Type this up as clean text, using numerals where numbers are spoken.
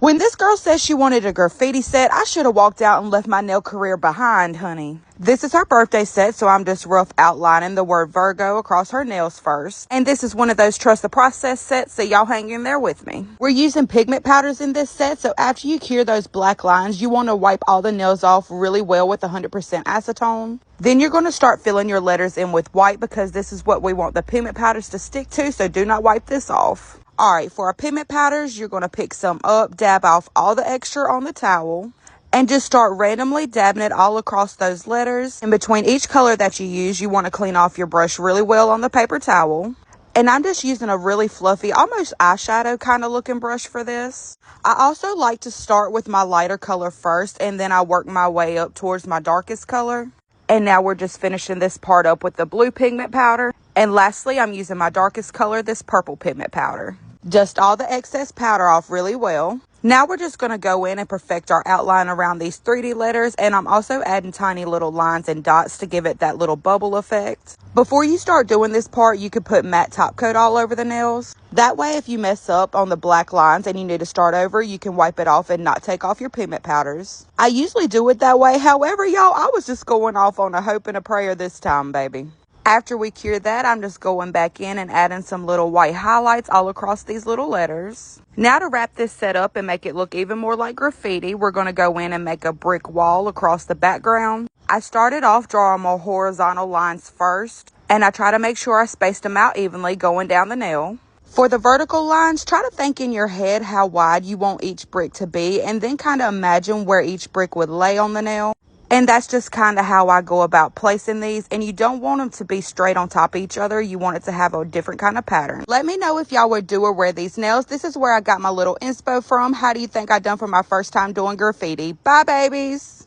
When this girl says she wanted a graffiti set, I should have walked out and left my nail career behind, honey. This is her birthday set, so I'm just rough outlining the word Virgo across her nails first. And this is one of those trust the process sets, so y'all hang in there with me. We're using pigment powders in this set, so after you cure those black lines, you want to wipe all the nails off really well with 100% acetone. Then you're going to start filling your letters in with white because this is what we want the pigment powders to stick to, so do not wipe this off. Alright, for our pigment powders, you're going to pick some up, dab off all the extra on the towel, and just start randomly dabbing it all across those letters. In between each color that you use, you want to clean off your brush really well on the paper towel. And I'm just using a really fluffy, almost eyeshadow kind of looking brush for this. I also like to start with my lighter color first, and then I work my way up towards my darkest color. And now we're just finishing this part up with the blue pigment powder. And lastly, I'm using my darkest color, this purple pigment powder. Dust all the excess powder off really well. Now we're just going to go in and perfect our outline around these 3D letters, and I'm also adding tiny little lines and dots to give it that little bubble effect. Before you start doing this part, you could put matte top coat all over the nails. That way, if you mess up on the black lines and you need to start over, you can wipe it off and not take off your pigment powders. I usually do it that way. However, y'all, I was just going off on a hope and a prayer this time, baby. After we cure that, I'm just going back in and adding some little white highlights all across these little letters. Now to wrap this set up and make it look even more like graffiti, we're going to go in and make a brick wall across the background. I started off drawing more horizontal lines first, and I try to make sure I spaced them out evenly going down the nail. For the vertical lines, try to think in your head how wide you want each brick to be, and then kind of imagine where each brick would lay on the nail. And that's just kind of how I go about placing these. And you don't want them to be straight on top of each other. You want it to have a different kind of pattern. Let me know if y'all would do or wear these nails. This is where I got my little inspo from. How do you think I done for my first time doing graffiti? Bye, babies.